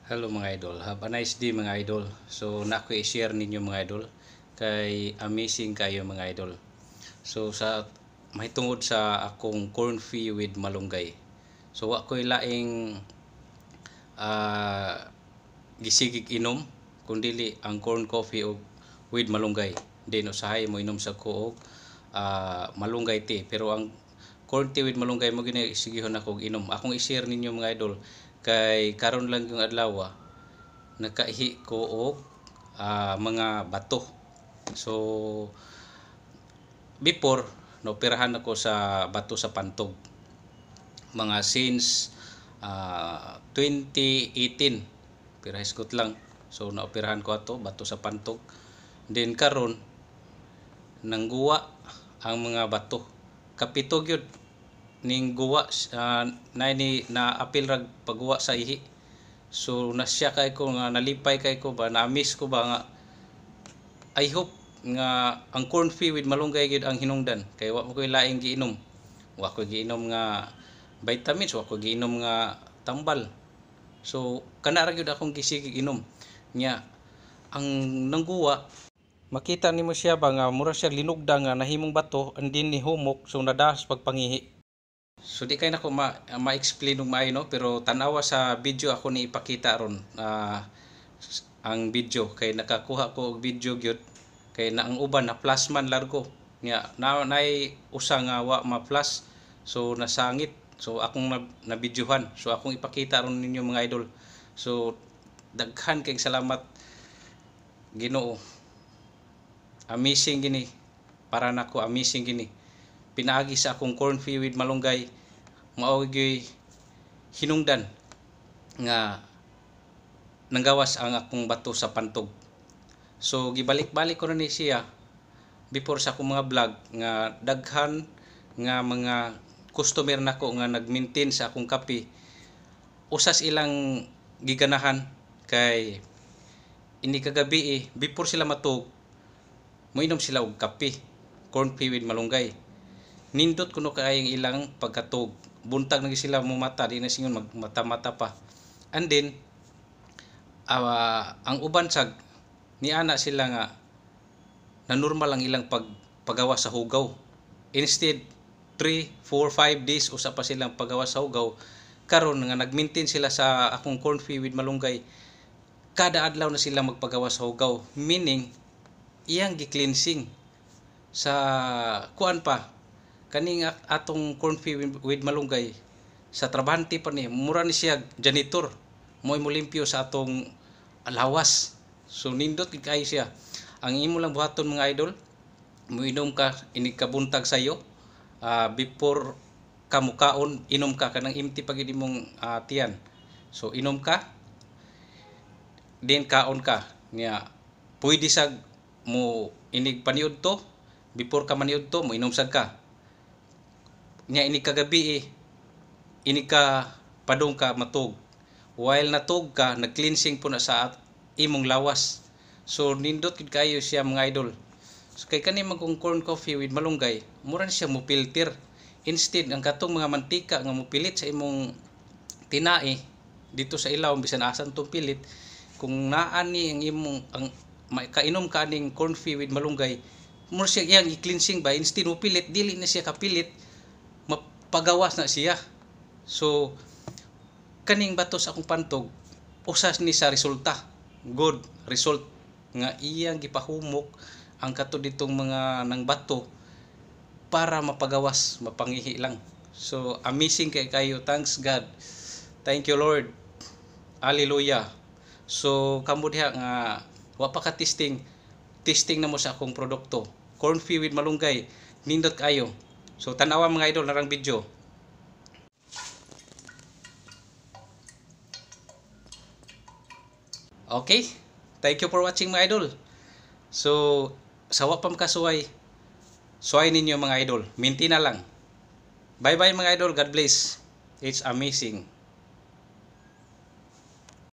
Hello mga idol, have a nice day mga idol. So nako i-share ninyo mga idol kay amazing kayo mga idol. So sa may tungod sa akong corn fee with malunggay. So ako'y laing gisigig inom kundili ang corn coffee with malunggay. Then usahay mo inom sa ko og malunggay tea. Pero ang corn tea with malunggay mo gini sigihon ako inom. Akong i-share ninyo mga idol kay karon lang yung adlaw nakaihi ko og mga bato. So before naoperahan ako sa bato sa pantog mga since 2018 pirahesgot lang. So naoperahan ko ato bato sa pantog, then karon nangguwa ang mga bato kapito gyud ning guwa na apil rag pagguwa sa ihi. So nasya kay ko nga nalipay kay ko ba na-miss ko ba nga I hope nga ang corn fee with malunggay gyud ang hinungdan kay wa mo koy laing giinom. Wa ko giinom nga vitamins, wa ko giinom nga tambal. So kana ra gyud akong gisigig inom nya ang nangguwa. Makita nimo siya ba nga mura siya linugda nga nahimong bato and din ni humok, so nadas pagpangihi. So di kay nako ma-explain og maayo no, pero tanawa sa video ako ni ipakita ron ang video kay nakakuha ko og video gyud kay na ang uban na plus man largo nya nay usa nga wa ma-plus, so nasangit. So akong na-videohan, so akong ipakita ron ninyo mga idol. So daghan kay salamat Ginoo. Amazing gini para nako, amazing gini pinaagi sa akong corn fee with malunggay. Mao gyud hinungdan nga nanggawas ang akong bato sa pantog. So gibalik-balik ko na ni siya before sa akong mga vlog nga daghan nga mga customer nako nga nag-maintain sa akong kape. Usas ilang giganahan kay ini kagabi before sila matug moinom sila og kape corn fee with malunggay. Nindot kuno kaayong ilang pagkatug, buntag na sila mumata, di na singon magmata-mata pa. And then ang uban sag ni ana sila nga na normal ang ilang paggawa sa hugaw. Instead 3, 4, 5 days usa pa silang paggawa sa hugaw. Karon nga nag-maintain sila sa akong corn fee with malunggay, kada adlaw na sila magpagawa sa hugaw, meaning iyang gi-cleansing sa kuan pa kaning atong corn fee with malunggay sa trabahante pa ni mura ni siya janitor mo'y limpyo sa atong lawas. So nindot gid kay siya. Ang imo lang buhaton mga idol, moinom ka ini kabuntag sayo before ka mukaon, inom ka kanang empty pagid imong tiyan. So inom ka then kaon ka niya pwede sag mo inig paniud to before ka maniud to mo inom sad ka nya ini kagabi ini ka padung ka matug while natug ka nag-cleansing po na sa imong lawas. So nindot gid kayo siya mga idol. So kay kani magkong corn coffee with malunggay mura na siya mo filter, instead ang katong mga mantika nga mopilit sa imong tinai dito sa ilaw bisan asan tong pilit, kung naani ang imong ang kainom ka ning corn fee with malunggay mura siya iyang i-cleansing ba, instead mo pilit dili na siya kapilit, mapagawas na siya. So kaning bato sa akong pantog usas ni sa resulta, good result nga iyang gipahumok ang kato ditong mga nang bato para mapagawas, mapangihi lang. So amazing kay kayo, thanks God, thank you Lord, hallelujah. So kamo diha nga wa pa ka testing na mo sa akong produkto corn fee with malunggay, nindot kayo. So tanawa mga idol narang video. Okay, thank you for watching mga idol. So sawa pa makasuway, suway ninyo mga idol, minti na lang. Bye bye mga idol, God bless, it's amazing.